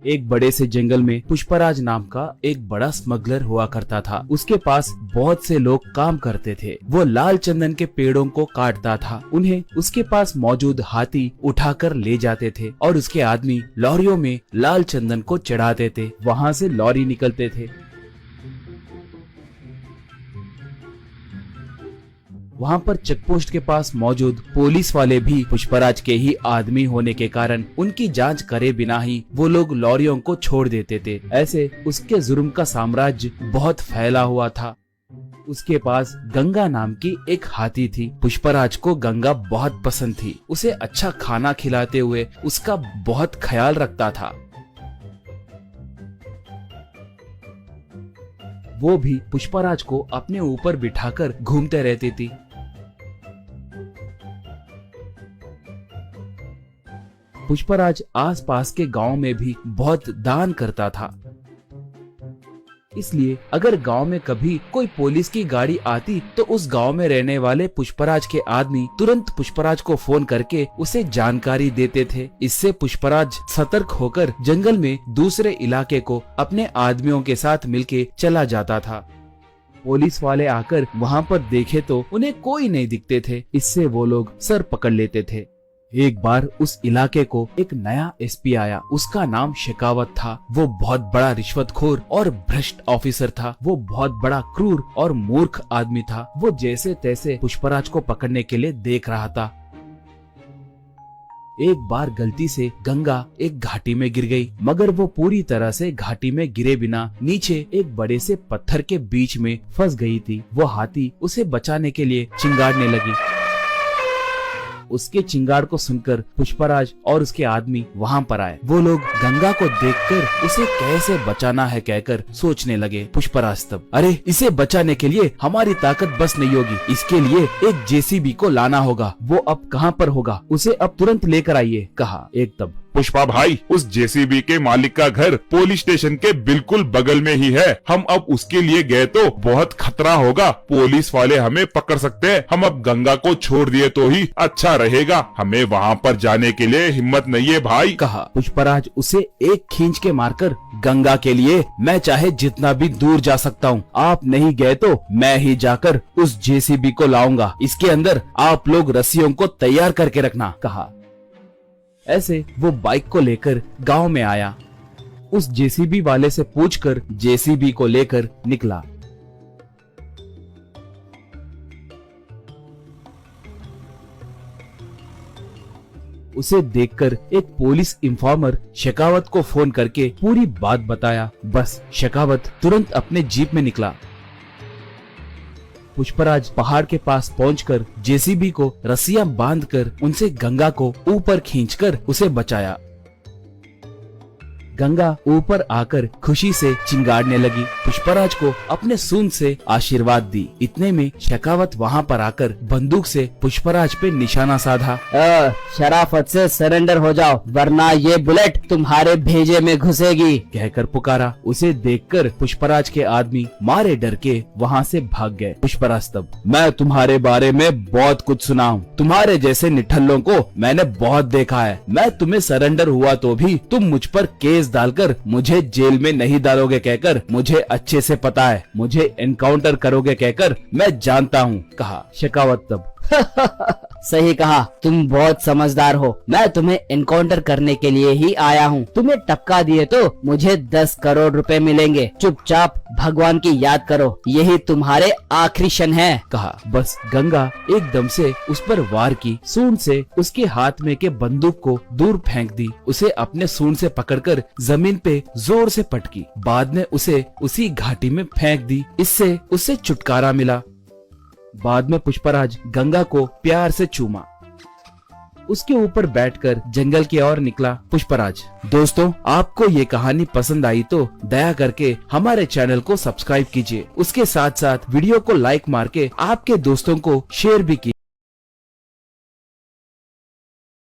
एक बड़े से जंगल में पुष्पराज नाम का एक बड़ा स्मगलर हुआ करता था। उसके पास बहुत से लोग काम करते थे। वो लाल चंदन के पेड़ों को काटता था। उन्हें उसके पास मौजूद हाथी उठाकर ले जाते थे और उसके आदमी लॉरियों में लाल चंदन को चढ़ाते थे। वहाँ से लॉरी निकलते थे। वहाँ पर चेकपोस्ट के पास मौजूद पुलिस वाले भी पुष्पराज के ही आदमी होने के कारण उनकी जांच करे बिना ही वो लोग लॉरियों को छोड़ देते थे। ऐसे उसके जुर्म का साम्राज्य बहुत फैला हुआ था। उसके पास गंगा नाम की एक हाथी थी। पुष्पराज को गंगा बहुत पसंद थी। उसे अच्छा खाना खिलाते हुए उसका बहुत ख्याल रखता था। वो भी पुष्पराज को अपने ऊपर बिठाकर घूमते रहती थी। पुष्पराज आसपास के गांव में भी बहुत दान करता था। इसलिए अगर गांव में कभी कोई पुलिस की गाड़ी आती तो उस गांव में रहने वाले पुष्पराज के आदमी तुरंत पुष्पराज को फोन करके उसे जानकारी देते थे। इससे पुष्पराज सतर्क होकर जंगल में दूसरे इलाके को अपने आदमियों के साथ मिलके चला जाता था। पुलिस वाले आकर वहां पर देखे तो उन्हें कोई नहीं दिखते थे। इससे वो लोग सर पकड़ लेते थे। एक बार उस इलाके को एक नया एसपी आया। उसका नाम शेखावत था। वो बहुत बड़ा रिश्वतखोर और भ्रष्ट ऑफिसर था। वो बहुत बड़ा क्रूर और मूर्ख आदमी था। वो जैसे तैसे पुष्पराज को पकड़ने के लिए देख रहा था। एक बार गलती से गंगा एक घाटी में गिर गई, मगर वो पूरी तरह से घाटी में गिरे बिना नीचे एक बड़े से पत्थर के बीच में फंस गई थी। वो हाथी उसे बचाने के लिए चिंगाड़ने लगी। उसके चिंगाड़ को सुनकर पुष्पराज और उसके आदमी वहां पर आए। वो लोग गंगा को देखकर उसे कैसे बचाना है कहकर सोचने लगे। पुष्पराज तब, अरे इसे बचाने के लिए हमारी ताकत बस नहीं होगी। इसके लिए एक जेसीबी को लाना होगा। वो अब कहाँ पर होगा? उसे अब तुरंत लेकर आइए, कहा। एक तब, पुष्पा भाई, उस जेसीबी के मालिक का घर पुलिस स्टेशन के बिल्कुल बगल में ही है। हम अब उसके लिए गए तो बहुत खतरा होगा। पुलिस वाले हमें पकड़ सकते हैं। हम अब गंगा को छोड़ दिए तो ही अच्छा रहेगा। हमें वहाँ पर जाने के लिए हिम्मत नहीं है भाई, कहा। पुष्पराज उसे एक खींच के मारकर, गंगा के लिए मैं चाहे जितना भी दूर जा सकता हूँ। आप नहीं गए तो मैं ही जाकर उस जेसीबी को लाऊंगा। इसके अंदर आप लोग रस्सियों को तैयार करके रखना, कहा। ऐसे वो बाइक को लेकर गांव में आया। उस जेसीबी वाले से पूछकर जेसीबी को लेकर निकला। उसे देखकर एक पुलिस इन्फॉर्मर शेखावत को फोन करके पूरी बात बताया। बस शेखावत तुरंत अपने जीप में निकला। पुष्पराज पहाड़ के पास पहुंचकर जेसीबी को रस्सियां बांधकर उनसे गंगा को ऊपर खींचकर उसे बचाया। गंगा ऊपर आकर खुशी से चिंगाड़ने लगी। पुष्पराज को अपने सूंड से आशीर्वाद दी। इतने में शेखावत वहां पर आकर बंदूक से पुष्पराज पे निशाना साधा। शराफत से सरेंडर हो जाओ, वरना ये बुलेट तुम्हारे भेजे में घुसेगी, कहकर पुकारा। उसे देखकर पुष्पराज के आदमी मारे डर के वहाँ से भाग गए। पुष्पराज तब, मैं तुम्हारे बारे में बहुत कुछ सुना हूँ। तुम्हारे जैसे निठल्लों को मैंने बहुत देखा है। मैं तुम्हें सरेंडर हुआ तो भी तुम मुझ पर केस डालकर मुझे जेल में नहीं डालोगे कहकर मुझे अच्छे से पता है। मुझे एनकाउंटर करोगे कहकर मैं जानता हूँ, कहा। शेखावत तब, सही कहा, तुम बहुत समझदार हो। मैं तुम्हें एनकाउंटर करने के लिए ही आया हूँ। तुम्हें टपका दिए तो मुझे 10 करोड़ रुपए मिलेंगे। चुपचाप भगवान की याद करो, यही तुम्हारे आखिरी क्षण है, कहा। बस गंगा एकदम से उस पर वार की। सूंड से उसके हाथ में के बंदूक को दूर फेंक दी। उसे अपने सूंड से पकड़कर जमीन पे जोर से पटकी। बाद में उसे उसी घाटी में फेंक दी। इससे उसे छुटकारा मिला। बाद में पुष्पराज गंगा को प्यार से चूमा। उसके ऊपर बैठकर जंगल की ओर निकला पुष्पराज। दोस्तों, आपको ये कहानी पसंद आई तो दया करके हमारे चैनल को सब्सक्राइब कीजिए। उसके साथ साथ वीडियो को लाइक मार के आपके दोस्तों को शेयर भी कीजिए।